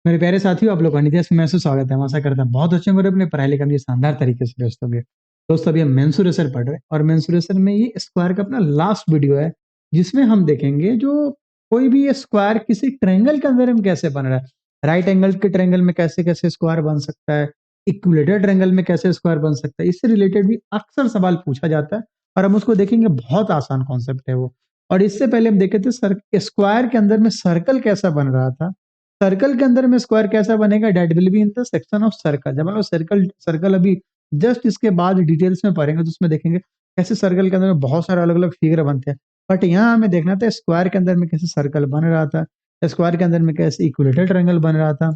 मेरे प्यारे साथियों, आप लोग का नित्य में से स्वागत है। हम आशा करते हैं बहुत अच्छे होंगे और अपने पढ़ाई लिखाई में शानदार तरीके से व्यस्त होंगे। दोस्तों, अभी हम मेंसुरेशन पढ़ रहे हैं और मेंसुरेशन में ये स्क्वायर का अपना लास्ट वीडियो है, जिसमें हम देखेंगे जो कोई भी ये स्क्वायर किसी ट्रायंगल के अंदर में कैसे बन रहा है। राइट एंगल के ट्रायंगल में कैसे कैसे स्क्वायर बन सकता है, इक्विलेटरल ट्रायंगल में कैसे स्क्वायर बन सकता है, इससे रिलेटेड भी अक्सर सवाल पूछा जाता है और हम उसको देखेंगे। बहुत आसान कॉन्सेप्ट है वो। और इससे पहले हम देखे थे स्क्वायर के अंदर में सर्कल कैसा बन रहा था। सर्कल के अंदर में स्क्वायर कैसा बनेगा, that will be in the section of circle. जब हम लोग सर्कल सर्कल अभी जस्ट इसके बाद डिटेल्स में पढ़ेंगे तो उसमें देखेंगे कैसे सर्कल के अंदर में बहुत सारे अलग अलग फिगर बनते हैं। बट यहाँ हमें देखना था स्क्वायर के अंदर में कैसे सर्कल बन रहा था, स्क्वायर के अंदर में कैसे इक्विलेटरल ट्रायंगल बन रहा था,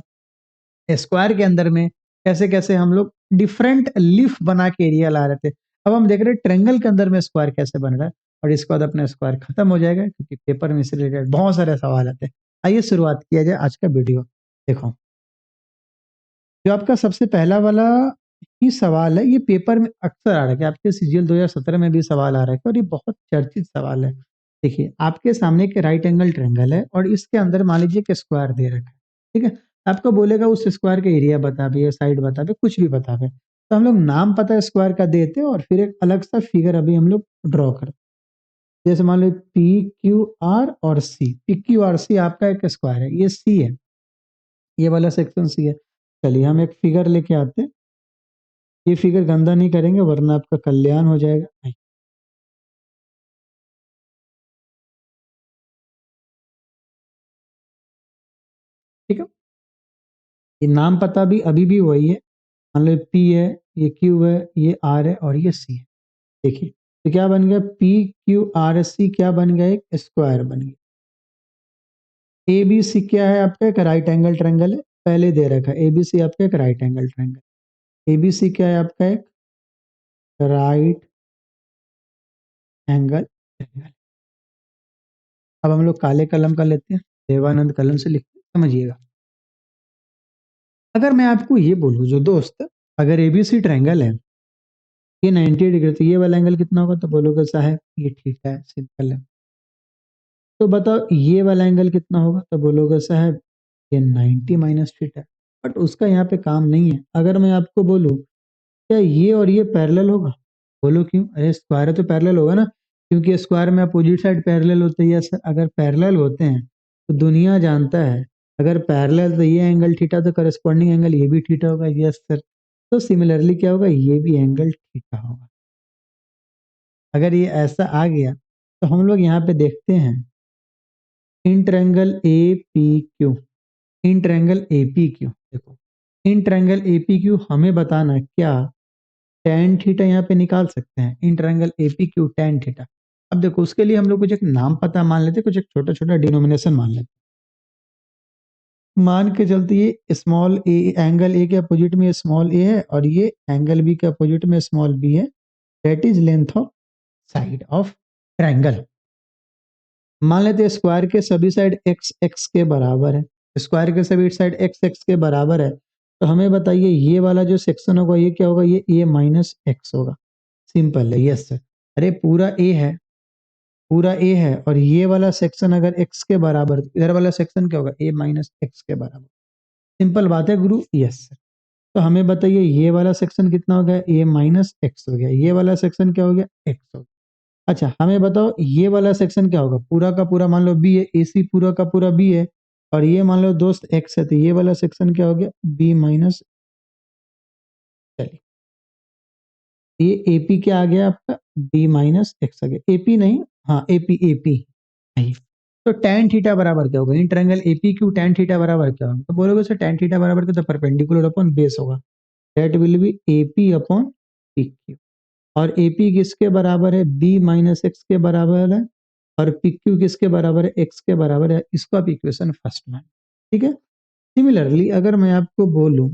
स्क्वायर के अंदर में कैसे कैसे हम लोग डिफरेंट लीफ बना के एरिया ला रहे थे। अब हम देख रहे हैं ट्रायंगल के अंदर में स्क्वायर कैसे बन रहा है और इसके बाद अपना स्क्वायर खत्म हो जाएगा, क्योंकि पेपर में इससे रिलेटेड बहुत सारे सवाल आते हैं। आइए शुरुआत किया जाए आज का वीडियो। देखो, जो आपका सबसे पहला वाला ही सवाल है, ये पेपर में अक्सर आ रहा है कि आपके सीजीएल 2017 में भी सवाल आ रहा है और ये बहुत चर्चित सवाल है। देखिए, आपके सामने एक राइट एंगल ट्रायंगल है और इसके अंदर मान लीजिए कि स्क्वायर दे रखा है। ठीक है, आपको बोलेगा उस स्क्वायर का एरिया बता दे, साइड बता दे, कुछ भी बता दे। तो हम लोग नाम पता है स्क्वायर का देते हैं और फिर एक अलग सा फिगर अभी हम लोग ड्रॉ करते हैं। जैसे मान लो पी क्यू आर और सी। पी क्यू आर सी आपका एक स्क्वायर है, ये सी है, ये वाला सेक्शन सी है। चलिए हम एक फिगर लेके आते हैं। ये फिगर गंदा नहीं करेंगे वरना आपका कल्याण हो जाएगा। नहीं, ठीक है। ये नाम पता भी अभी भी वही है। मान लो पी है, ये क्यू है, ये आर है और ये सी है। देखिए, तो क्या बन गया, पी क्यू आर सी क्या बन गया, एक स्क्वायर बन गया। ए बी सी क्या है आपका, एक राइट एंगल ट्रायंगल है, पहले दे रखा है। ए बी सी आपका एक right angle triangle. A B C क्या है आपका, एक राइट एंगल ट्रायंगल। अब हम लोग काले कलम का लेते हैं, देवानंद कलम से लिखते हैं, समझिएगा। अगर मैं आपको ये बोलूं जो दोस्त, अगर एबीसी ट्रायंगल है, ये 90 डिग्री, तो ये वाला एंगल कितना होगा, तो बोलोगे साहब ये थीटा है, सिंपल है। तो बताओ ये वाला एंगल कितना होगा, तो बोलोगे साहब ये 90 माइनस थीटा। बट उसका यहाँ पे काम नहीं है। अगर मैं आपको बोलूं क्या ये और ये पैरेलल होगा, बोलो क्यों, अरे स्क्वायर है तो पैरेलल होगा ना, क्योंकि स्क्वायर में अपोजिट साइड पैरेलल होते हैं। यस सर, अगर पैरेलल होते हैं तो दुनिया जानता है अगर पैरेलल तो ये एंगल थीटा, तो करस्पॉन्डिंग एंगल ये भी थीटा होगा। यस सर, तो सिमिलरली क्या होगा, ये भी एंगल थीटा होगा। अगर ये ऐसा आ गया तो हम लोग यहाँ पे देखते हैं in triangle A P Q, in triangle A P Q. देखो, in triangle A P Q हमें बताना है क्या टेन थीटा यहाँ पे निकाल सकते हैं। In triangle A P Q tan theta. अब देखो, उसके लिए हम लोग कुछ एक नाम पता मान लेते, कुछ एक छोटा छोटा डिनोमिनेशन मान लेते। मान के चलते ये स्मॉल ए, एंगल ए के अपोजिट में स्मॉल ए है और ये एंगल बी के अपोजिट में स्मॉल बी है। That is length of side of triangle. मान लेते हैं स्क्वायर के सभी साइड एक्स एक्स के बराबर है। स्क्वायर के सभी साइड एक्स एक्स के बराबर है, तो हमें बताइए ये वाला जो सेक्शन होगा ये क्या होगा, ये ए माइनस एक्स होगा। सिंपल है, यस सर। अरे पूरा ए है, पूरा ए है और ये वाला सेक्शन अगर एक्स के बराबर, इधर वाला सेक्शन क्या होगा, ए माइनस एक्स के बराबर। सिंपल बात है गुरु, यस सर। तो हमें बताइए ये वाला सेक्शन कितना हो गया, ए माइनस एक्स हो गया। ये वाला सेक्शन क्या हो गया, एक्स हो गया। अच्छा हमें बताओ ये वाला सेक्शन क्या होगा, पूरा का पूरा मान लो बी है, ए सी पूरा का पूरा बी है और ये मान लो दोस्त एक्स है, तो ये वाला सेक्शन क्या हो गया, बी माइनस। चलिए, ये एपी क्या आ गया आपका, बी माइनस एक्स आ गया। एपी नहीं, हाँ एपी, एपी नहीं। तो tan थीटा बराबर क्या होगा, in triangle AP Q tan theta बराबर क्या होगा, तो बोलोगे सर tan थीटा बराबर क्या, तो परपेंडिकुलर अपॉन बेस होगा। That will be AP upon P Q. और एपी किसके बराबर है, बी माइनस एक्स के बराबर है और पी क्यू किसके बराबर है, एक्स के बराबर है। इसको आप इक्वेशन फर्स्ट में, ठीक है। सिमिलरली अगर मैं आपको बोलूं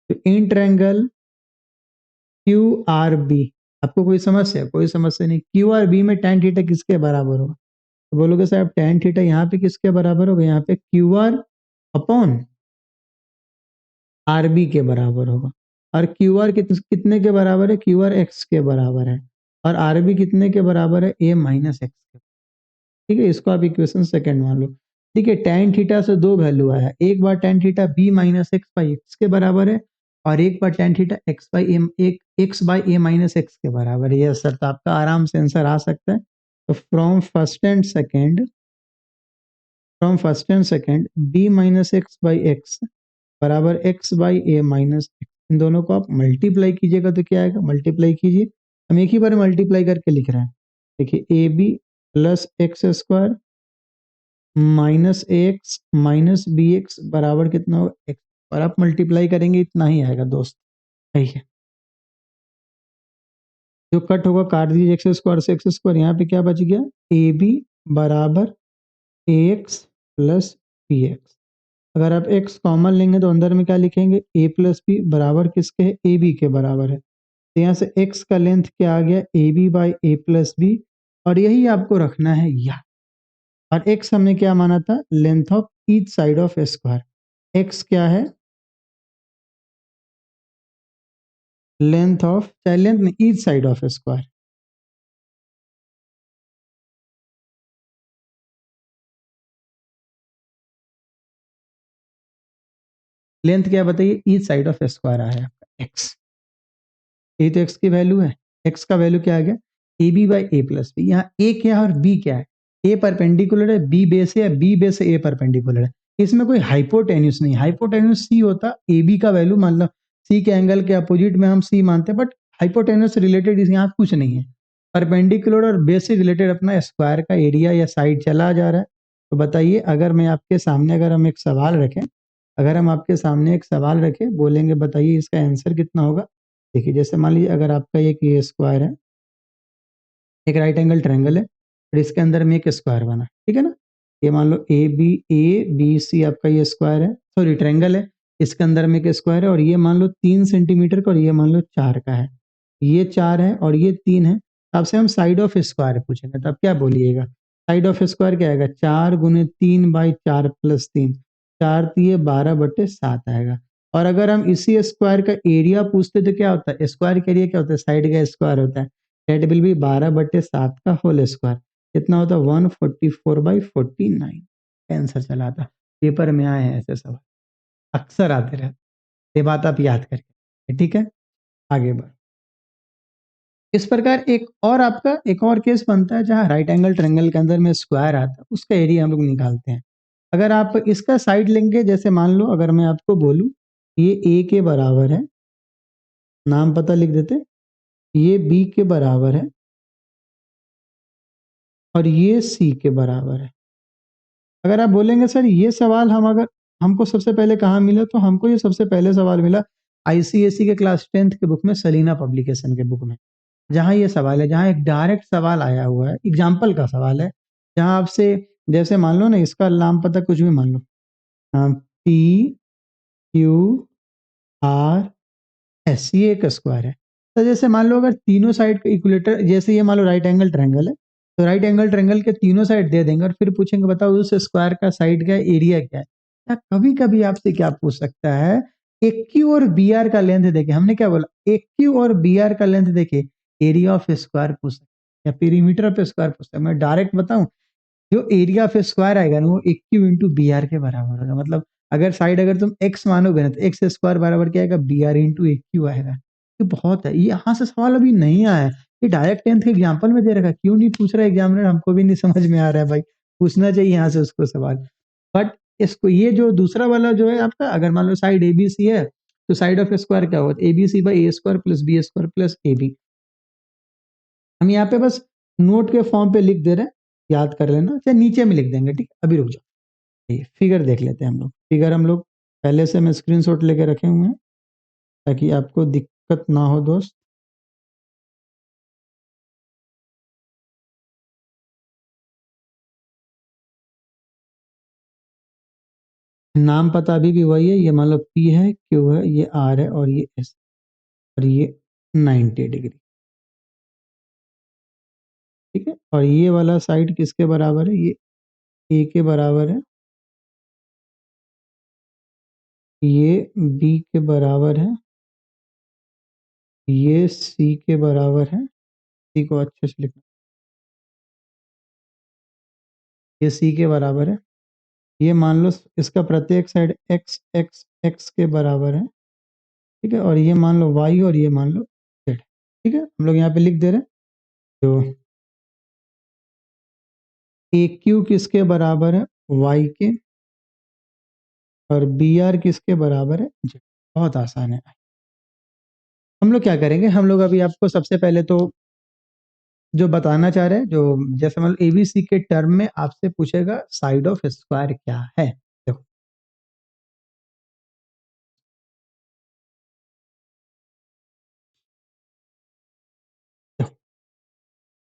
तो in triangle Q R B, आपको कोई समस्या, कोई समस्या नहीं। क्यू आर बी में tan थीटा किसके बराबर होगा, तो बोलोगे साहब tan थीटा यहाँ पे किसके बराबर होगा, यहाँ पे Q R upon R B के बराबर होगा। और क्यू आर कितने के बराबर है, क्यू आर एक्स के बराबर है और आर बी कितने के बराबर है, ए माइनस एक्स के। ठीक है, इसको आप इक्वेशन सेकंड मान लो। ठीक है, tan थीटा से दो वैल्यू आया, एक बार tan theta b minus x by x के बराबर है और एक बार tan theta x by M एक x by A minus x के बराबर है। ये सर तो आपका आराम से आंसर आ सकता है। तो from first and second b minus x by x बराबर x by A minus x, इन दोनों को आप मल्टीप्लाई कीजिएगा तो क्या आएगा, मल्टीप्लाई कीजिए, हम एक ही बार मल्टीप्लाई करके लिख रहे हैं। देखिए A B plus X square minus A X minus B X बराबर कितना होगा एक्स, और आप मल्टीप्लाई करेंगे इतना ही आएगा दोस्त। ठीक है, जो कट होगा काट दीजिए, एक्स स्क्वायर से एक्स स्क्वायर, यहाँ पे क्या बच गया, ए बी बराबर ए एक्स प्लस बी एक्स। अगर आप x कॉमन लेंगे तो अंदर में क्या लिखेंगे, a प्लस बी बराबर किसके है, ए बी के बराबर है। तो यहाँ से x का लेंथ क्या आ गया, A B by A plus B, और यही आपको रखना है यहाँ। और x हमने क्या माना था, length of each side of square. x क्या है, लेंथ ऑफ, चाहे लेंथ में each side of square. Length क्या बताइए, ईच साइड ऑफ स्क्वायर आया आपका x, ये तो x की वैल्यू है। x का वैल्यू क्या आ गया, A B by A plus B. यहाँ a क्या है और b क्या है, a परपेंडिकुलर है, b बेस है, या b बेस है a परपेंडिकुलर है। इसमें कोई हाइपोटेन्यूस नहीं, हाइपोटेन्यूस c होता, ए बी का वैल्यू मान लो c के एंगल के अपोजिट में हम c मानते हैं, बट हाइपोटेन्यूस रिलेटेड इस यहाँ कुछ नहीं है। परपेंडिकुलर और बेस से रिलेटेड अपना स्क्वायर का एरिया या साइड चला जा रहा है। तो बताइए, अगर मैं आपके सामने, अगर हम एक सवाल रखें, अगर हम आपके सामने एक सवाल रखें, बोलेंगे बताइए इसका आंसर कितना होगा। देखिए, जैसे मान लीजिए अगर आपका एक ये स्क्वायर है, एक राइट एंगल ट्रायंगल है, और इसके अंदर में एक स्क्वायर बना, ठीक है ना। ये मान लो ए बी सी आपका ये स्क्वायर है, सॉरी ट्रायंगल है, इसके अंदर में एक स्क्वायर है, और ये मान लो 3 सेंटीमीटर का और ये मान लो 4 का है, ये 4 है और ये 3 है। आपसे हम साइड ऑफ स्क्वायर पूछेंगे, तब क्या बोलिएगा, साइड ऑफ स्क्वायर क्या आएगा, 4 गुने 3 बाई 4 प्लस 3, 4 × 3 = 12/7 आएगा। और अगर हम इसी स्क्वायर का एरिया पूछते तो क्या होता है, स्क्वायर का एरिया क्या होता है, साइड का स्क्वायर होता है, डेट विल बी 12/7 का होल स्क्वायर, कितना होता है 144/49। आंसर चला था, पेपर में आए हैं ऐसे सवाल, अक्सर आते रहते, ये बात आप याद करके, ठीक है। आगे बढ़, इस प्रकार एक और केस बनता है जहां राइट एंगल ट्रायंगल के अंदर में स्क्वायर आता है, उसका एरिया हम लोग निकालते हैं। अगर आप इसका साइड लेंगे, जैसे मान लो अगर मैं आपको बोलूं ये a के बराबर है, नाम पता लिख देते, ये b के बराबर है और ये c के बराबर है। अगर आप बोलेंगे सर ये सवाल हम अगर हमको सबसे पहले कहाँ मिला, तो हमको ये सबसे पहले सवाल मिला आईसीएसई के क्लास 10th के बुक में, सलीना पब्लिकेशन के बुक में, जहाँ ये सवाल है, जहाँ एक डायरेक्ट सवाल आया हुआ है, एग्जाम्पल का सवाल है, जहाँ आपसे जैसे मान लो ना, इसका नाम पता कुछ भी मान लो, PQRS, ये एक स्क्वायर है। तो जैसे मान लो अगर तीनों साइड का इक्विलेटर, जैसे ये मान लो राइट एंगल ट्रायंगल है, तो राइट एंगल ट्रायंगल के तीनों साइड दे देंगे और फिर पूछेंगे बताओ उस स्क्वायर का साइड का एरिया क्या है। या कभी कभी आपसे क्या पूछ सकता है, एक क्यू और बी आर का लेंथ देखे, हमने क्या बोला, एक क्यू और बी आर का लेंथ देखे एरिया ऑफ स्क्वायर पूछ सकता है, या पेरीमीटर ऑफ स्क्वायर पूछ सकता है। मैं डायरेक्ट बताऊं, जो एरिया ऑफ स्क्वायर आएगा ना, वो एक क्यू इंटू बी आर के बराबर होगा। मतलब अगर साइड अगर तुम एक्स मानोगे ना, तो एक्स स्क्वायर बराबर क्या आएगा, बी आर इंटू एक क्यू आएगा। ये बहुत है, ये यहाँ से सवाल अभी नहीं आया है, ये डायरेक्ट 10th के एग्जाम्पल में दे रखा है, क्यों नहीं पूछ रहा एग्जामिनर, हमको भी नहीं समझ में आ रहा है भाई, पूछना चाहिए यहाँ से उसको सवाल। बट इसको ये जो दूसरा वाला जो है आपका, अगर मान लो साइड ए बी सी है, तो साइड ऑफ स्क्वायर क्या होगा, A B C by A square plus B square plus A B. हम यहाँ पे बस नोट के फॉर्म पे लिख दे रहे हैं, याद कर लेना, चाहे नीचे में लिख देंगे, ठीक, अभी रुक जाओ। फिगर देख लेते हैं हम लोग, फिगर हम लोग पहले से मैं स्क्रीनशॉट लेके रखे हुए हैं, ताकि आपको दिक्कत ना हो दोस्त। नाम पता अभी भी वही है, ये मान लो P है, Q है, ये R है और ये S, और ये 90 डिग्री, ठीक है। और ये वाला साइड किसके बराबर है, ये A के बराबर है, ये B के बराबर है, ये C के बराबर है, C को अच्छे से लिखना, ये C के बराबर है, ये मान लो इसका प्रत्येक साइड x x x के बराबर है, ठीक है, और ये मान लो y और ये मान लो z, ठीक है। हम लोग यहाँ पे लिख दे रहे हैं तो ए क्यू किसके बराबर है, y के, और बी आर किसके बराबर है, z। बहुत आसान है। हम लोग क्या करेंगे, हम लोग अभी आपको सबसे पहले तो जो बताना चाह रहे हैं, जो जैसे मतलब एबीसी के टर्म में आपसे पूछेगा साइड ऑफ स्क्वायर क्या है। देखो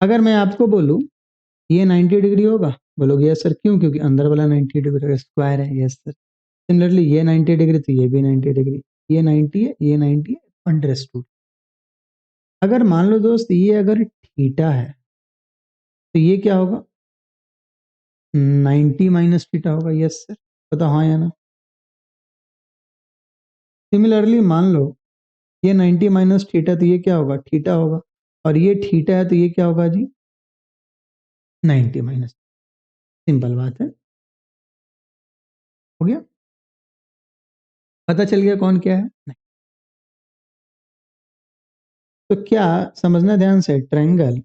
अगर मैं आपको बोलूं ये 90 डिग्री होगा, बोलोगे यस सर, क्यों, क्योंकि अंदर वाला 90 डिग्री स्क्वायर है, यस सर। सिमिलरली ये 90 डिग्री तो ये भी 90 डिग्री, ये 90 है, ये 90 है, अंडरस्टूड। अगर मान लो दोस्त ये अगर थीटा है तो ये क्या होगा, 90 माइनस थीटा होगा, यस सर, बताओ हाँ या ना। सिमिलरली मान लो ये 90 माइनस थीटा तो ये क्या होगा, थीटा होगा, और ये थीटा है तो ये क्या होगा जी, 90 माइनस। सिंपल बात है, हो गया, पता चल गया कौन क्या है। नहीं। तो क्या समझना ध्यान से, triangle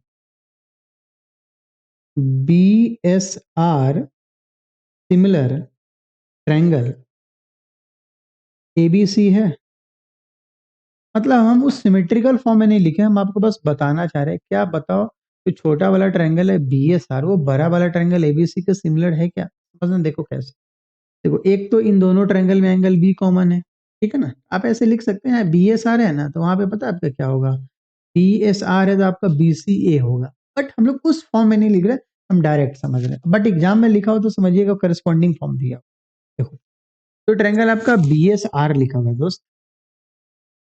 B S R similar triangle ABC है। मतलब हम उस सिमेट्रिकल फॉर्म में नहीं लिखे, हम आपको बस बताना चाह रहे हैं, क्या बताओ जो छोटा वाला ट्रायंगल है बी एस आर वो बड़ा वाला ट्रायंगल एबीसी के सिमिलर है क्या। समझना, देखो कैसे, देखो एक तो इन दोनों ट्रायंगल में एंगल बी कॉमन है, ठीक है ना, आप ऐसे लिख सकते हैं बी एस आर है ना, तो वहां पे पता है आपका क्या होगा, बी एस आर है तो आपका बी सी ए होगा। बट हम लोग उस फॉर्म में नहीं लिख रहे, हम डायरेक्ट समझ रहे हैं, बट एग्जाम में लिखा हो तो समझिएगा करस्पॉन्डिंग फॉर्म दिया हो। देखो तो ट्रायंगल आपका बी एस आर लिखा हुआ है दोस्त,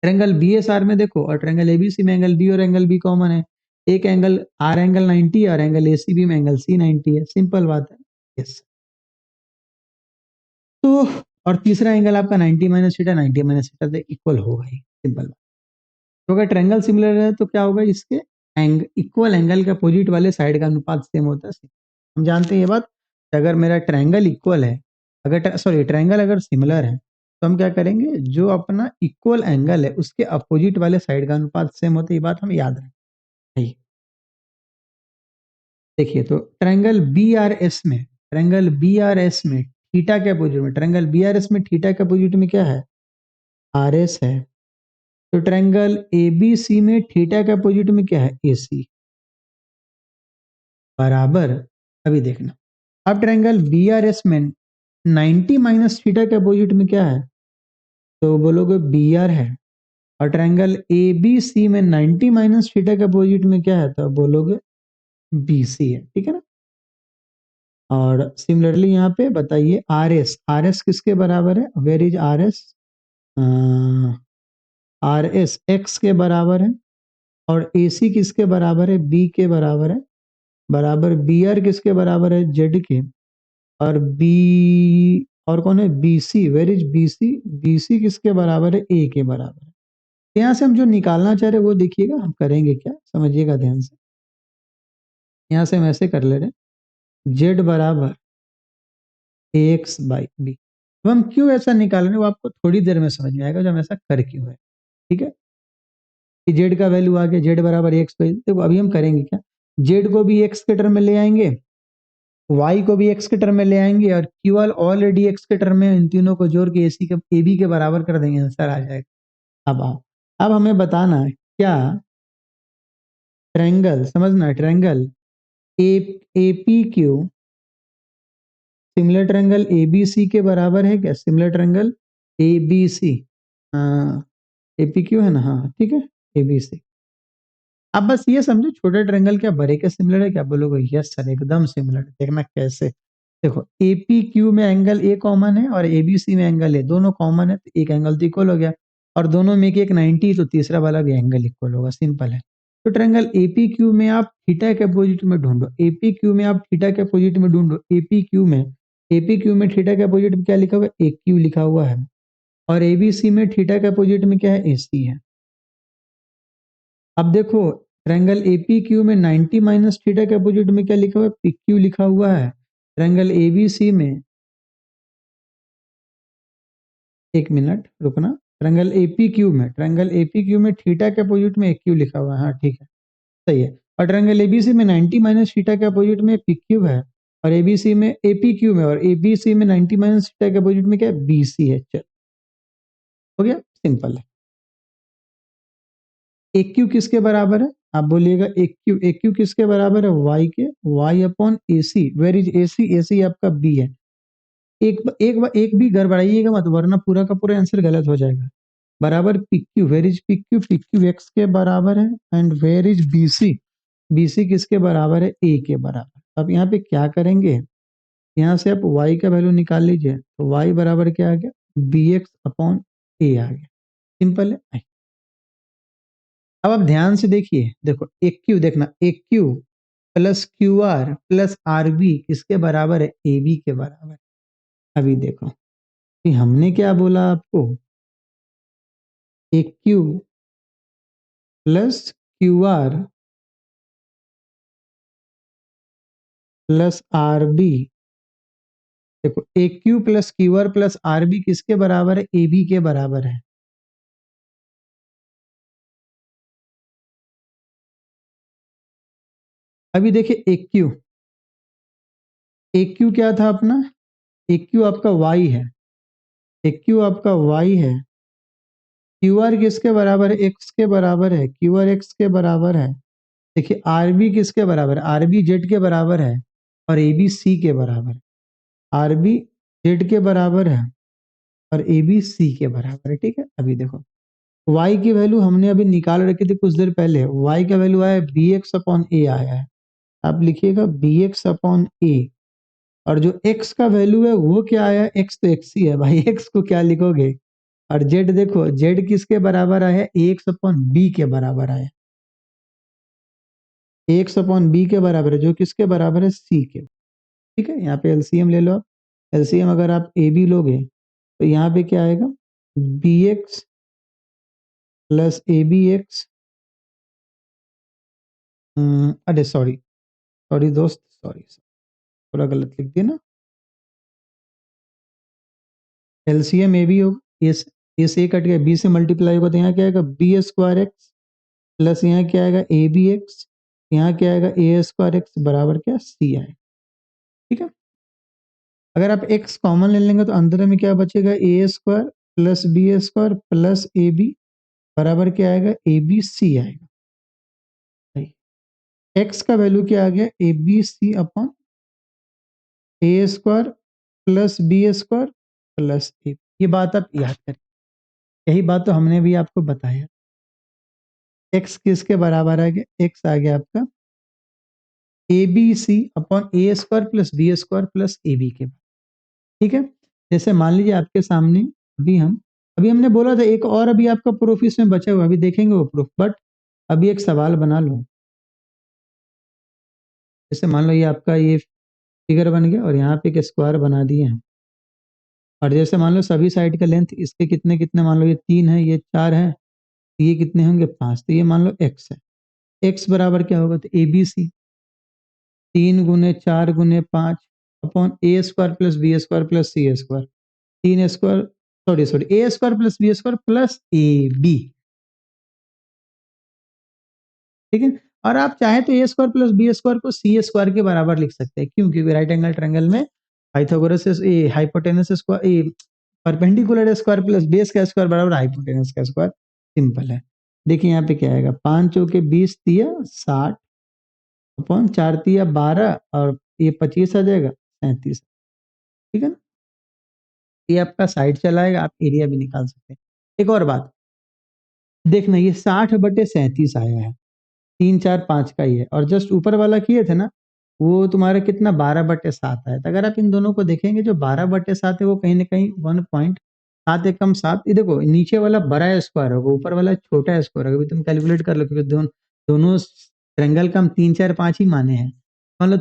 ट्रायंगल बी एस आर में देखो, और ट्रायंगल एबीसी में एंगल बी और एंगल बी कॉमन है, एक एंगल आर एंगल 90 है और एंगल ए सी बी में एंगल सी 90 है, सिंपल बात है। यस, तो और तीसरा एंगल आपका 90 माइनस थीटा, 90 माइनस थीटा से इक्वल होगा ही, सिंपल बात। तो अगर ट्रायंगल सिमिलर है तो क्या होगा, इसके इक्वल एंगल के अपोजिट वाले साइड का अनुपात सेम होता है। हम जानते हैं ये बात, अगर मेरा ट्रायंगल इक्वल है, अगर सॉरी ट्रायंगल अगर सिमिलर है तो हम क्या करेंगे, जो अपना इक्वल एंगल है उसके अपोजिट वाले साइड का अनुपात सेम होता है, ये बात हम याद रखें। देखिए तो ट्रायंगल बी आर एस में, ट्रायंगल बी आर एस में थीटा के अपोजिट में, ट्रायंगल बी आर एस में थीटा के अपोजिट में क्या है, आर एस है। तो ट्रायंगल ए बी सी में थीटा के अपोजिट में क्या है, ए सी, बराबर। अभी देखना, अब ट्रायंगल बी आर एस में 90 माइनस थीटा के अपोजिट में क्या है, तो बोलोगे बी आर है, और ट्रायंगल ए बी सी में 90 माइनस थीटा के अपोजिट में क्या है, तो बोलोगे बी सी है, ठीक है ना। और सिमिलरली यहाँ पे बताइए आर एस किसके बराबर है, where is R S, R S X के बराबर है, और ए सी किसके बराबर है, बी के बराबर है, बराबर बी आर किसके बराबर है, जेड के, और बी और कौन है, B C, where is B C, B C किसके बराबर है, ए के बराबर है। तो यहाँ से हम जो निकालना चाह रहे हैं वो देखिएगा हम करेंगे क्या, समझिएगा ध्यान से। यहाँ से हम ऐसे कर ले रहे, जेड बराबर ए एक्स बाई बी। अब हम क्यों ऐसा निकाल रहे हैं वो आपको थोड़ी देर में समझ में आएगा, जब हम ऐसा कर क्यों है, ठीक है। कि जेड का वैल्यू आ गया, जेड बराबर एक्स, देखो अभी हम करेंगे क्या, जेड को भी एक्स के टर्म में ले आएंगे, वाई को भी एक्स के टर्म में ले आएंगे, और क्यूएल ऑलरेडी एक्स के टर्म में, इन तीनों को जोड़ के एसी के ए बी के बराबर कर देंगे, आंसर आ जाएगा। अब आओ, अब हमें बताना है क्या, ट्रायंगल समझना, triangle A A P Q similar triangle A B C के बराबर है क्या, similar triangle A B C, A P Q है ना, हाँ ठीक है, ए बी सी। आप बस ये समझो छोटे ट्रायंगल क्या बड़े के सिमिलर है क्या, बोलोगे यस सर एकदम सिमिलर, देखना कैसे। देखो एपी क्यू में एंगल ए कॉमन है और एबीसी में एंगल ए, दोनों कॉमन है तो एक एंगल तो इक्वल हो गया, और दोनों में एक 90 तो तीसरा वाला भी एंगल इक्वल होगा, सिंपल है। तो ट्रायंगल एपी क्यू में आप थीटा के अपोजिट में ढूंढो, एपी क्यू में आप थीटा के अपोजिट में ढूंढो, एपी क्यू में थीटा के अपोजिट में क्या लिखा हुआ है, ए क्यू लिखा हुआ है, और एबीसी में थीटा के अपोजिट में क्या है, ए सी है। अब देखो ट्रायंगल एपी क्यू में 90 माइनस थीटा के अपोजिट में क्या लिखा हुआ है, पी क्यू लिखा हुआ है, ट्रायंगल एबीसी में एक मिनट रुकना। ट्रायंगल एपीक्यू में थीटा के अपोजिट में एक क्यू लिखा हुआ है। हाँ ठीक है, सही है। और ट्रायंगल एबीसी में 90 माइनस थीटा के अपोजिट में पीक्यू है, और एबीसी में एपीक्यू में और एबीसी में 90 माइनस थीटा के अपोजिट में क्या है, बीसी है। चल हो गया, सिंपल है। एक क्यू किसके बराबर है, आप बोलिएगा एक क्यू किसके बराबर है, वाई के, Y upon A C. Where is A C, A C आपका बी है। एक भी गड़बड़ाइएगा मत, वरना पूरा का पूरा आंसर गलत हो जाएगा। बराबर P Q, where is P Q, P Q X के बराबर है। And where is B C, B C किसके बराबर है, ए के बराबर। अब यहाँ पे क्या करेंगे, यहाँ से आप y का वैल्यू निकाल लीजिए, तो y बराबर क्या आ गया, बी एक्स अपॉन ए आ गया। सिंपल है। अब आप ध्यान से देखिए, देखो एक क्यू, देखना A Q plus Q R plus R B किसके बराबर है, ए बी के बराबर। अभी देखो कि हमने क्या बोला आपको, A Q plus Q R plus R B. देखो A Q plus Q R plus R B किसके बराबर है, ए बी के बराबर है। अभी देखिए एक क्यू क्या था अपना, एक क्यू आपका वाई है, एक क्यू आपका वाई है। क्यू आर किसके बराबर है, एक्स के बराबर है, क्यू आर एक्स के बराबर है। देखिए आर बी किसके बराबर है, आर बी जेड के बराबर है, और ए बी सी के बराबर है। आर बी जेड के बराबर है और ए बी सी के बराबर है। ठीक है, अभी देखो y की वैल्यू हमने अभी निकाल रखी थी कुछ देर पहले, y का वैल्यू आया बी एक्स अपॉन ए आया है। आप लिखिएगा बी एक्स अपॉन ए, और जो x का वैल्यू है वो क्या आया, x तो x ही है भाई, x को क्या लिखोगे। और z देखो, z किसके बराबर आया, एक्स अपॉन बी के बराबर आया, एक्स अपॉन बी के बराबर है, जो किसके बराबर है, सी के। ठीक है, यहाँ पे एलसीएम ले लो आप। एलसीएम अगर आप ए बी लोगे तो यहाँ पे क्या आएगा, B X plus A B X, अरे सॉरी सॉरी दोस्त, सॉरी थोड़ा गलत लिख दिया ना। एलसीएम ए बी होगा, ये से कट गया, बी से मल्टीप्लाई होगा, तो यहाँ क्या आएगा, बी स्क्वायर एक्स प्लस यहाँ क्या आएगा, ए बी एक्स, यहाँ क्या आएगा, ए स्क्वायर एक्स बराबर क्या, सी आएगा। ठीक है, अगर आप एक्स कॉमन ले लेंगे तो अंदर में क्या बचेगा, A square plus B square plus A B बराबर क्या आएगा, ए बी सी आएगा। एक्स का वैल्यू क्या आ गया, A B C upon A square plus B square plus A. ये बात आप याद करें, यही बात तो हमने भी आपको बताया। एक्स किसके बराबर आ गया, एक्स आ गया आपका A B C upon A square plus B square plus A B के। ठीक है, जैसे मान लीजिए आपके सामने अभी हमने बोला था एक और अभी आपका प्रूफ इसमें बचा हुआ, अभी देखेंगे वो प्रूफ, बट अभी एक सवाल बना लो। जैसे मान लो ये आपका ये फिगर बन गया और यहाँ पे एक स्क्वायर बना दिए हैं, और जैसे मान लो सभी साइड का लेंथ इसके कितने कितने, मान लो ये 3 है, ये 4 है, तो ये कितने होंगे, 5। तो ये मान लो एक्स है, एक्स बराबर क्या होगा, तो ए बी सी, 3 गुने 4 गुने 5 upon A square plus B square plus C square, 3 square, sorry sorry, A square plus B square plus A B. ठीक है, और आप चाहे तो A square plus B square को सी स्क्वायर के बराबर लिख सकते हैं। क्यों, क्योंकि राइट एंगल ट्रायंगल में Pythagoras hypotenuse square, perpendicular square plus base का स्क्वायर बराबर हाइपोटेनस का स्क्वायर। सिंपल है। देखिए यहाँ पे क्या आएगा, 5 चौके 20 तिया 60 अपॉन 4 तिया 12, और ये 25 आ जाएगा 37। ठीक है ना, ये आपका साइड चलाएगा, आप एरिया भी निकाल सकते हैं। एक और बात देखना, ये 60/37 आया है, 3 4 5 का ही है, और जस्ट ऊपर वाला किए थे ना, वो तुम्हारा कितना 12/7 आया था। अगर आप इन दोनों को देखेंगे, जो 12/7 है वो कहीं ना कहीं 1.7 एकम 7, ये देखो नीचे वाला बड़ा स्क्वायर होगा, ऊपर वाला छोटा स्क्वायर होगा। अभी तुम कैलकुलेट कर लो, क्योंकि दोनों ट्रायंगल का हम 3 4 5 ही माने हैं। मान लो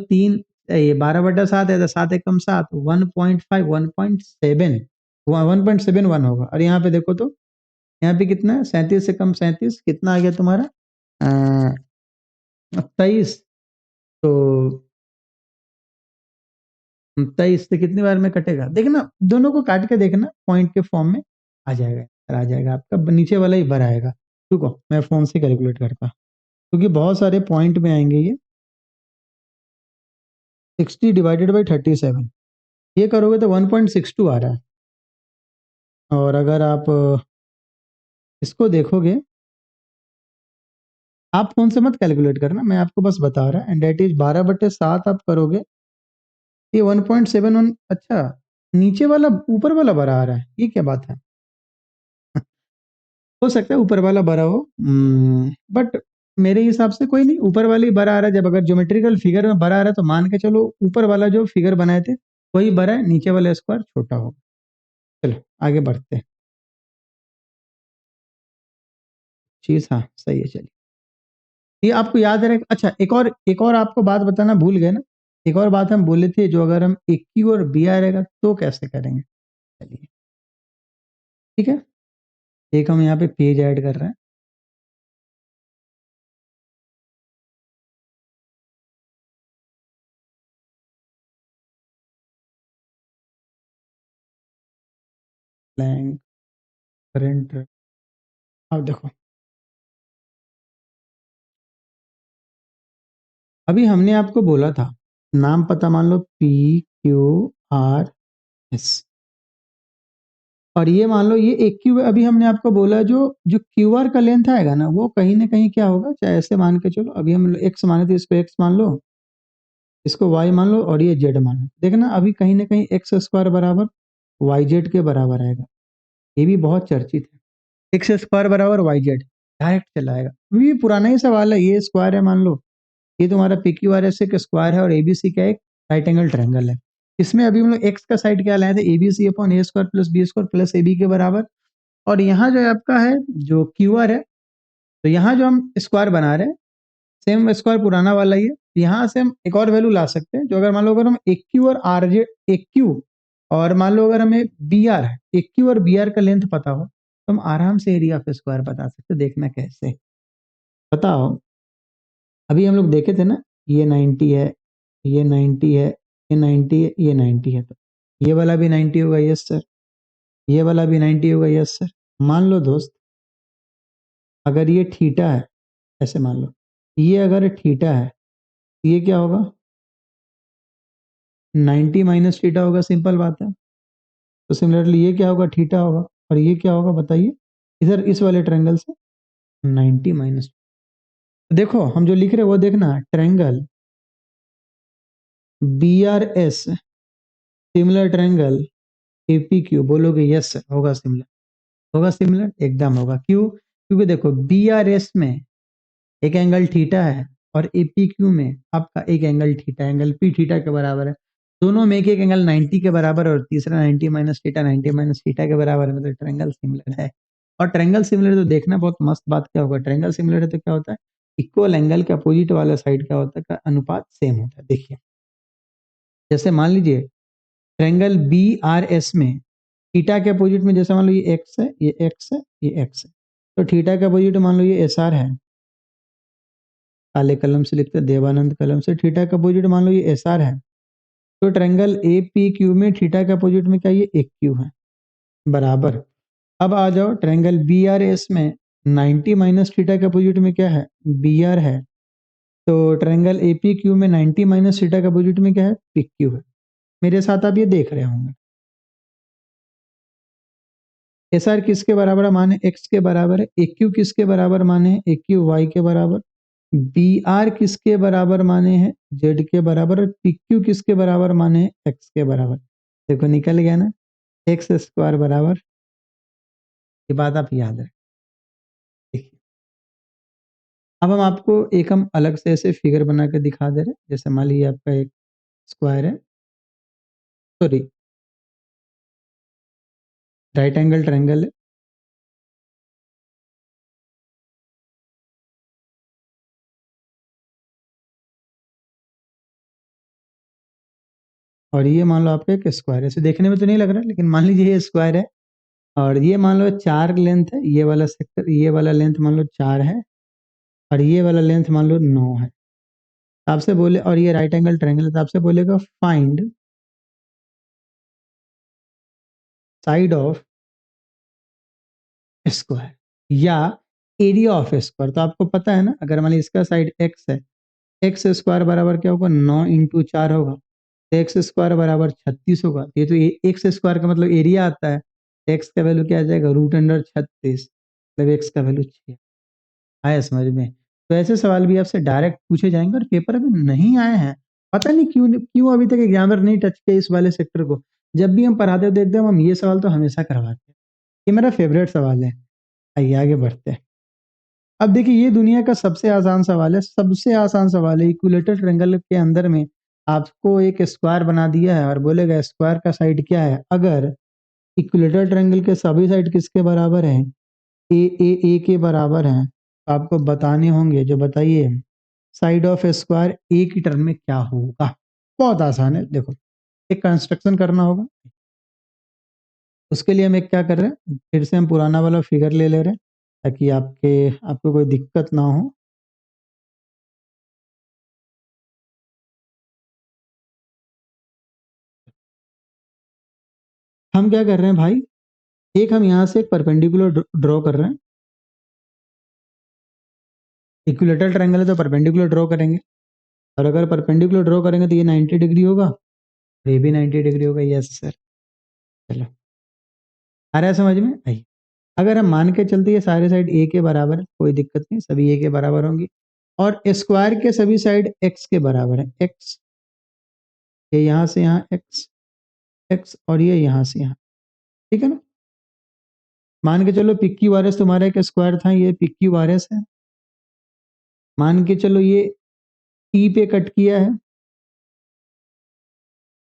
ये 12/7 है, तो 7 एकम 7, 1.5 1.7 1.71 होगा। और यहाँ पे देखो तो यहाँ पे कितना है, 37 एकम 37, कितना आ गया तुम्हारा 23। तो 23 से कितनी बार में कटेगा, देखना दोनों को काट के देखना पॉइंट के फॉर्म में। आ जाएगा, आ जाएगा आपका नीचे वाला ही भर आएगा। रुको मैं फ़ोन से कैलकुलेट करता, क्योंकि बहुत सारे पॉइंट में आएँगे ये। 60 डिवाइडेड बाय 37 ये करोगे तो 1.62 आ रहा है। और अगर आप इसको देखोगे, आप फ़ोन से मत कैलकुलेट करना, मैं आपको बस बता रहा, एंड दैट इज़ 12/7 आप करोगे, ये 1.71। अच्छा, नीचे वाला ऊपर वाला बड़ा आ रहा है, ये क्या बात है? हो सकता है ऊपर वाला बड़ा हो, बट मेरे हिसाब से कोई नहीं, ऊपर वाला ही बड़ा आ रहा है। जब अगर ज्योमेट्रिकल फिगर में बड़ा आ रहा है तो मान के चलो ऊपर वाला जो फिगर बनाए थे वही बड़ा है, नीचे वाला स्क्वायर छोटा होगा। चलो आगे बढ़ते हैं। चीज़ हाँ, सही है, चलिए। ये आपको याद रहे, अच्छा एक और आपको बात बताना भूल गए ना, एक और बात हम बोले थे, जो अगर हम एक क्यू और बी आ रहेगा तो कैसे करेंगे, चलिए ठीक है। एक हम यहाँ पे पेज ऐड कर रहे हैं, ब्लैंक करंट। अब देखो, अभी हमने आपको बोला था नाम पता मान लो PQRS, और ये मान लो ये एक क्यू, अभी हमने आपको बोला जो जो QR का लेंथ आएगा ना वो कहीं ना कहीं क्या होगा, चाहे ऐसे मान के चलो, अभी हम x माने थे, इसको x मान लो, इसको y मान लो, और ये z मान लो। देखना अभी कहीं ना कहीं एक्स स्क्वायर बराबर वाई जेड के बराबर आएगा, ये भी बहुत चर्चित है। एक्स स्क्वायर बराबर वाई जेड डायरेक्ट चला आएगा, अभी भी पुराना ही सवाल है, ये स्क्वायर है मान लो, ये तुम्हारा PQRS एक स्क्वायर है और ABC का एक राइट एंगल ट्रायंगल है। इसमें अभी हम लोग एक्स का साइड क्या लाए थे, ABC upon A square plus B square plus AB के बराबर, और यहाँ जो है आपका है जो QR है, तो यहाँ जो हम स्क्वायर बना रहे हैं सेम स्क्वायर पुराना वाला ही है। यहाँ से हम एक और वैल्यू ला सकते हैं, जो अगर मान लो अगर हम एक क्यू और आर जे एक क्यू, और मान लो अगर हमें बी आर है, एक क्यू और बी आर का लेंथ पता हो तो हम आराम से एरिया ऑफ स्क्वायर बता सकते हैं। देखना कैसे, बताओ। अभी हम लोग देखे थे ना, ये 90 है, ये 90 है, ये 90 है, ये 90 है, तो ये वाला भी 90 होगा, यस सर। ये वाला भी 90 होगा, यस सर। मान लो दोस्त, अगर ये थीटा है, ऐसे मान लो ये अगर थीटा है, ये क्या होगा, 90 माइनस थीटा होगा, सिंपल बात है। तो सिमिलरली ये क्या होगा, थीटा होगा, और ये क्या होगा बताइए, इधर इस वाले ट्रायंगल से 90 माइनस। देखो हम जो लिख रहे हैं वो देखना, triangle BRS similar triangle APQ, बोलोगे यस सर, होगा सिमिलर, होगा सिमिलर, एकदम होगा। क्यों? क्योंकि देखो BRS में एक एंगल थीटा है और APQ में आपका एक angle theta, angle P theta के बराबर है। दोनों में एक एक एंगल 90 के बराबर, और तीसरा 90 माइनस थीटा 90 माइनस थीटा के बराबर है, मतलब ट्रायंगल सिमिलर है। और ट्रायंगल सिमिलर तो देखना बहुत मस्त बात क्या होगा, ट्रायंगल सिमिलर है तो क्या होता है, इक्वल एंगल के अपोजिट वाला साइड क्या होता है, का अनुपात सेम होता है। देखिए जैसे मान लीजिए ट्रायंगल BRS में थीटा के अपोजिट में, जैसे मान लो ये एक्स है, ये एक्स है, ये एक्स है, तो थीटा के अपोजिट मान लो ये SR है, काले कलम से लिखते हैं, देवानंद कलम से। थीटा का अपोजिट मान लो ये SR है, तो ट्रायंगल APQ में थीटा के अपोजिट में क्या, ये एक क्यू है, बराबर। अब आ जाओ ट्रायंगल BRS में 90 माइनस थीटा के अपोजिट में क्या है, BR है, तो ट्रायंगल APQ में 90 माइनस थीटा के अपोजिट में क्या है, PQ है। मेरे साथ आप ये देख रहे होंगे। SR किसके बराबर माने, x के बराबर है। AQ किसके बराबर माने, AQ y के बराबर। BR किसके बराबर माने हैं, z के बराबर। और PQ किसके बराबर माने हैं, x के बराबर। देखो निकल गया ना, एक्स स्क्वायर बराबर, ये बात आप याद रखें। देखिए अब हम आपको एक हम अलग से ऐसे फिगर बना के दिखा दे रहे हैं, जैसे मान लीजिए आपका एक स्क्वायर है, सॉरी राइट एंगल ट्रायंगल है, और ये मान लो आपका एक स्क्वायर है। ऐसे देखने में तो नहीं लग रहा लेकिन मान लीजिए ये स्क्वायर है, और ये मान लो 4 लेंथ है, ये वाला सेक्टर, ये वाला लेंथ मान लो 4 है, और ये वाला लेंथ मान लो 9 है। तो आपसे बोले, और ये राइट एंगल ट्रायंगल है, तो आपसे बोलेगा फाइंड साइड ऑफ स्क्वायर या एरिया ऑफ स्क्वायर। तो आपको पता है ना, अगर मान लीजिए इसका साइड एक्स है, एक्स स्क्वायर बराबर क्या होगा, 9 × 4 होगा, तो एक्स स्क्वायर बराबर 36 होगा। ये तो एक्स स्क्वायर का मतलब एरिया आता है, एक्स का वैल्यू क्या आ जाएगा, √36, मतलब एक्स का वैल्यू 6 आया समझ में। तो ऐसे सवाल भी आपसे डायरेक्ट पूछे जाएंगे और पेपर में नहीं आए हैं, पता नहीं क्यों क्यों अभी तक एग्जामिनर नहीं टच किया इस वाले सेक्टर को। जब भी हम पढ़ाते हैं तो एकदम हम ये सवाल तो हमेशा करवाते हैं, ये मेरा फेवरेट सवाल है। आइए आगे बढ़ते हैं। अब देखिए ये दुनिया का सबसे आसान सवाल है, सबसे आसान सवाल है। इक्विलेटरल ट्रायंगल के अंदर में आपको एक स्क्वायर बना दिया है और बोलेगा स्क्वायर का साइड क्या है। अगर इक्विलेटरल ट्रायंगल के सभी साइड किसके बराबर हैं, ए के बराबर हैं, तो आपको बताने होंगे। जो बताइए साइड ऑफ स्क्वायर ए की टर्म में क्या होगा। बहुत आसान है, देखो एक कंस्ट्रक्शन करना होगा। उसके लिए हम एक क्या कर रहे हैं, फिर से हम पुराना वाला फिगर ले ले रहे हैं ताकि आपको कोई दिक्कत ना हो। हम क्या कर रहे हैं भाई, एक हम यहाँ से एक परपेंडिकुलर ड्रॉ कर रहे हैं। इक्विलेटरल ट्रायंगल है तो परपेंडिकुलर ड्रॉ करेंगे, और अगर परपेंडिकुलर ड्रॉ करेंगे तो ये 90 डिग्री होगा, ये भी 90 डिग्री होगा। यस सर, चलो आ रहा है समझ में। आई, अगर हम मान के चलते ये सारे साइड ए के बराबर है, कोई दिक्कत नहीं, सभी ए के बराबर होंगी, और स्क्वायर के सभी साइड एक्स के बराबर है। एक्स, ये यहाँ से यहाँ एक्स, एक्स, और ये यहाँ से यहाँ, ठीक है ना। मान के चलो पी क्यू आर एस तुम्हारा एक स्क्वायर था, ये पी क्यू आर एस है। मान के चलो ये टी पे कट किया है,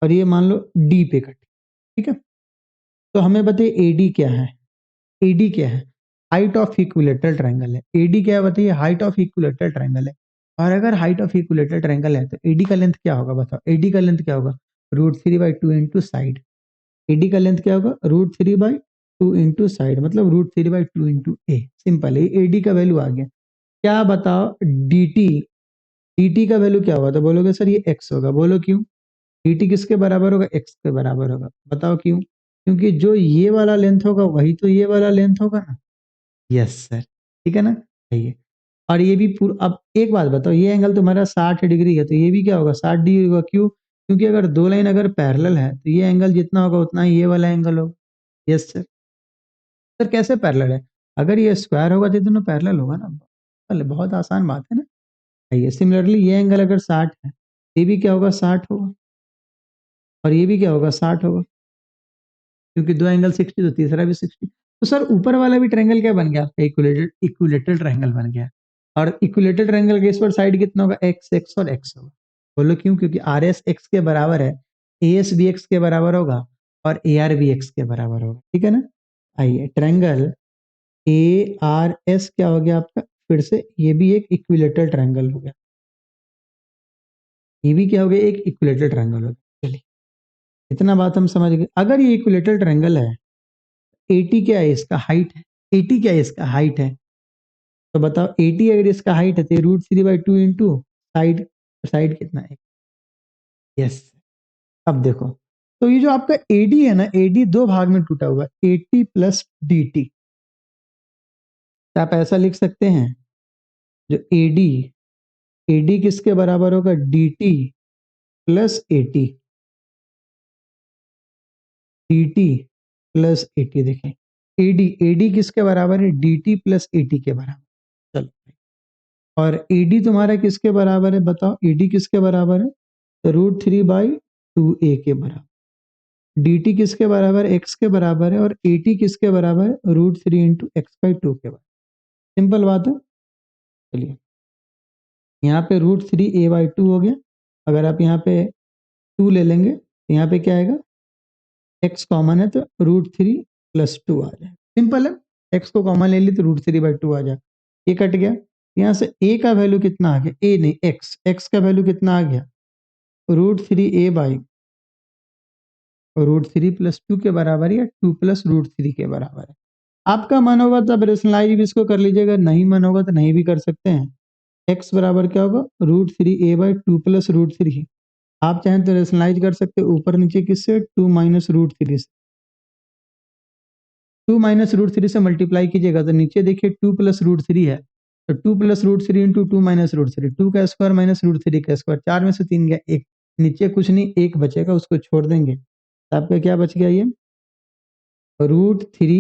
और ये मान लो डी पे कट, ठीक है। तो हमें बताइए एडी क्या है, एडी क्या है, हाइट ऑफ इक्विलेटरल ट्रायंगल है। एडी क्या है बताइए, हाइट ऑफ इक्विलेटरल ट्रायंगल है। और अगर हाइट ऑफ इक्विलेटरल ट्रायंगल है तो एडी का लेंथ क्या होगा, बताओ एडी का लेंथ क्या होगा, √3/2 इंटू साइड। एडी का लेंथ क्या होगा, √3/2 इंटू साइड, मतलब √3/2 इंटू ए। सिंपल है, एडी का वैल्यू आ गया। क्या बताओ dt, dt का वैल्यू क्या होगा, तो बोलोगे सर ये x होगा। बोलो क्यों, dt किसके बराबर होगा, x के बराबर होगा। बताओ क्यों, क्योंकि जो ये वाला लेंथ होगा वही तो ये वाला लेंथ होगा ना। यस सर, ठीक है ना, सही। और ये भी पूरा, अब एक बात बताओ, ये एंगल तुम्हारा 60 डिग्री है तो ये भी क्या होगा, 60 डिग्री होगा। क्यों, क्योंकि अगर दो लाइन अगर पैरेलल है तो ये एंगल जितना होगा उतना ही ये वाला एंगल होगा। Yes sir. सर कैसे पैरेलल है, अगर ये स्क्वायर होगा तो दोनों पैरेलल होगा ना। चलो बहुत आसान बात है ना। आइए सिमिलरली ये एंगल अगर 60 है, ये भी क्या होगा, 60 होगा, और ये भी क्या होगा, 60 होगा, क्योंकि दो एंगल 60 तो तीसरा भी 60। तो सर ऊपर वाला भी ट्रायंगल क्या बन गया, आपका इक्विलेटरल ट्रायंगल बन गया। और इक्विलेटरल ट्रायंगल के इस पर साइड कितना होगा, एक्स, एक्स और एक्स होगा। बोलो क्यों, क्योंकि आर एस एक्स के बराबर है, ए एस भी एक्स के बराबर होगा, और ए आर भी एक्स के बराबर होगा, ठीक है ना। आइए ट्रायंगल ए आर एस क्या हो गया आपका, फिर से ये भी एक इक्विलेटरल ट्रायंगल हो गया, ये भी क्या हो गया, एक इक्विलेटरल ट्रायंगल हो गया। चलिए इतना बात हम समझ गए। अगर ये इक्विलेटरल ट्रायंगल है, एटी क्या है इसका हाइट है, एटी क्या है इसका हाइट है, तो बताओ एटी अगर इसका हाइट है तो √3/2 इंटू साइड, साइड कितना है। यस, अब देखो, तो ये जो आपका एडी है ना, एडी दो भाग में टूटा हुआ है, एटी प्लस dt। तो आप ऐसा लिख सकते हैं, जो एडी, एडी किसके बराबर होगा, dt plus eighty, dt plus eighty. देखें एडी, एडी किसके बराबर है, dt प्लस एटी के बराबर। चलो, और एडी तुम्हारा किसके बराबर है, बताओ एडी किसके बराबर है, तो √3/2a के बराबर। dt किसके बराबर है, x के बराबर है, और at किसके बराबर है, √3 इंटू x/2 के बराबर। सिंपल बात है। चलिए यहाँ पे √3a/2 हो गया, अगर आप यहाँ पे 2 ले लेंगे तो यहाँ पे क्या आएगा, x कॉमन है तो √3 प्लस 2 आ जाए। सिंपल है, x को कॉमन ले ली तो √3/2 आ जाए, ये कट गया। यहाँ से a का वैल्यू कितना आ गया, a नहीं x, x का वैल्यू कितना आ गया, √3 प्लस 2 के बराबर या 2 प्लस √3 के बराबर है। आपका मन होगा तो आप रेशनलाइज भी इसको कर लीजिएगा, नहीं मन होगा तो नहीं भी कर सकते हैं। x बराबर क्या होगा, √3a/2 प्लस √3। आप चाहें तो रेशनलाइज कर सकते हैं ऊपर नीचे किससे, 2 माइनस √3 से। 2 माइनस रूट थ्री से मल्टीप्लाई कीजिएगा तो नीचे देखिए 2 प्लस रूट थ्री है, तो 2 plus root three into 2 minus root three, 2 का स्क्वायर माइनस रूट थ्री का स्क्वायर, 4 में से 3 गया, एक नीचे कुछ नहीं, एक बचेगा, उसको छोड़ देंगे तो आपका क्या बच गया, ये root three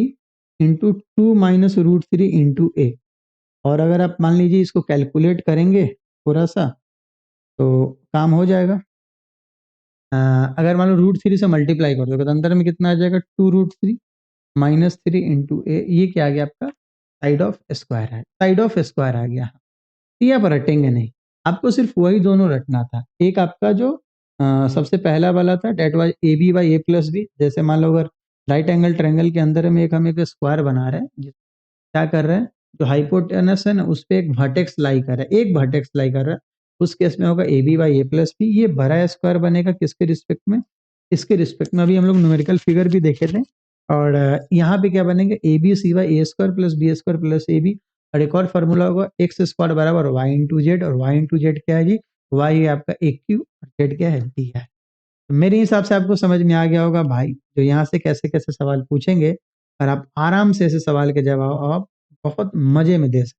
into 2 minus root three into A. और अगर आप मान लीजिए इसको कैलकुलेट करेंगे थोड़ा सा तो काम हो जाएगा। अगर मान लो रूट थ्री से मल्टीप्लाई कर दोगे तो अंदर में कितना आ जाएगा, 2 root three minus three into A, ये क्या आ गया आपका, साइड ऑफ स्क्वायर है, साइड ऑफ स्क्वायर आ गया। ये आप रटेंगे नहीं, आपको सिर्फ वही दोनों रटना था। एक आपका जो सबसे पहला वाला था that was A B by A plus B. जैसे मान लो अगर राइट एंगल ट्रायंगल के अंदर में हम एक स्क्वायर बना रहे हैं, क्या कर रहे हैं, जो हाइपोटेनस है ना उस पे एक वर्टेक्स लाई कर रहा है, एक वर्टेक्स लाई कर रहा है, उस केस में होगा A B by A plus B. ये बड़ा स्क्वायर बनेगा किसके रिस्पेक्ट में, इसके रिस्पेक्ट में। अभी हम लोग न्यूमेरिकल फिगर भी देखे थे। और यहाँ पे क्या बनेंगे, A B C by A square plus B square plus A B. और एक और फॉर्मूला होगा, एक्स स्क्वायर बराबर वाई इंटू जेड, और वाई इंटू जेड क्या है जी, वाई है आपका ए क्यू, और जेड क्या है, डी है। तो मेरे हिसाब से आपको समझ में आ गया होगा भाई, जो यहाँ से कैसे कैसे सवाल पूछेंगे और आप आराम से ऐसे सवाल के जवाब आप बहुत मजे में दे सकते,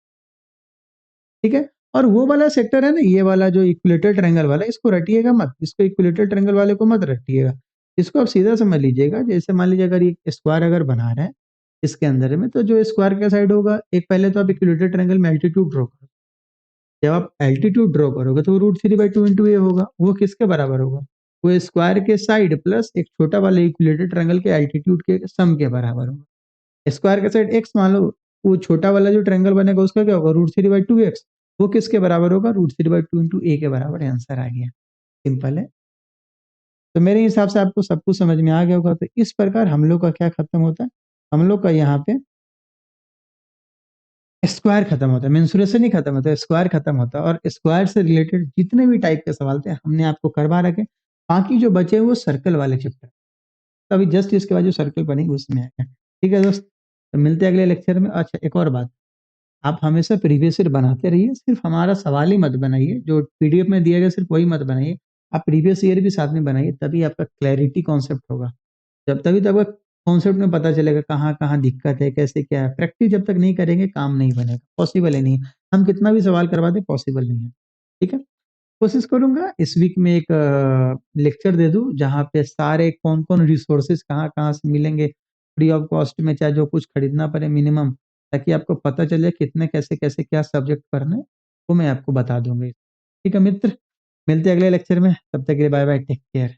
ठीक है। और वो वाला सेक्टर है ना, ये वाला जो इक्विलेटरल ट्रायंगल वाला, इसको रटिएगा मत, इसको इक्विलेटरल ट्रायंगल वाले को मत रटिएगा। इसको आप सीधा समझ लीजिएगा, जैसे मान लीजिए अगर ये स्क्वायर अगर बना रहे हैं इसके अंदर में, तो जो स्क्वायर का साइड होगा, एक पहले तो आप इक्विलेटरल ट्रायंगल में एल्टीट्यूड ड्रॉ करो। जब आप एल्टीट्यूड ड्रॉ करोगे तो root three by two into A होगा, वो किसके बराबर होगा, वो स्क्वायर के साइड प्लस एक छोटा वाला इक्विलेटरल ट्रायंगल के एल्टीट्यूड के सम के बराबर होगा। स्क्वायर का साइड एक्स मान लो, वो छोटा वाला जो ट्रायंगल बनेगा उसका क्या होगा, root three by two x, वो किसके बराबर होगा, root three by two into A के बराबर। आंसर आ गया, सिंपल है। तो मेरे हिसाब से आपको सब कुछ समझ में आ गया होगा। तो इस प्रकार हम लोग का क्या खत्म होता है, हम लोग का यहाँ पे स्क्वायर खत्म होता है, मेंसुरेशन ही खत्म होता है, स्क्वायर खत्म होता है। और स्क्वायर से रिलेटेड जितने भी टाइप के सवाल थे हमने आपको करवा रखे। बाकी जो बचे वो सर्कल वाले चैप्टर, तो अभी जस्ट इसके बाद जो सर्कल बनेगी उसमें आएगा। ठीक है दोस्त, तो मिलते हैं अगले लेक्चर में। अच्छा एक और बात, आप हमेशा प्रीवियस ईयर बनाते रहिए, सिर्फ हमारा सवाल ही मत बनाइए, जो पीडीएफ में दिया गया सिर्फ वही मत बनाइए, आप प्रीवियस ईयर भी साथ में बनाइए, तभी आपका क्लैरिटी कॉन्सेप्ट होगा। जब तभी तक कॉन्सेप्ट में पता चलेगा कहाँ कहाँ दिक्कत है, कैसे क्या है। प्रैक्टिस जब तक नहीं करेंगे काम नहीं बनेगा, पॉसिबल ही नहीं है। हम कितना भी सवाल करवा दें पॉसिबल नहीं है, ठीक है। कोशिश करूंगा इस वीक में एक लेक्चर दे दूं जहाँ पे सारे कौन कौन रिसोर्सेज कहाँ कहाँ से मिलेंगे फ्री ऑफ कॉस्ट में, चाहे जो कुछ खरीदना पड़े मिनिमम, ताकि आपको पता चले कितने कैसे कैसे क्या सब्जेक्ट पढ़ना है, वो मैं आपको बता दूंगी। ठीक है मित्र, मिलते हैं अगले लेक्चर में, तब तक के लिए बाय बाय, टेक केयर।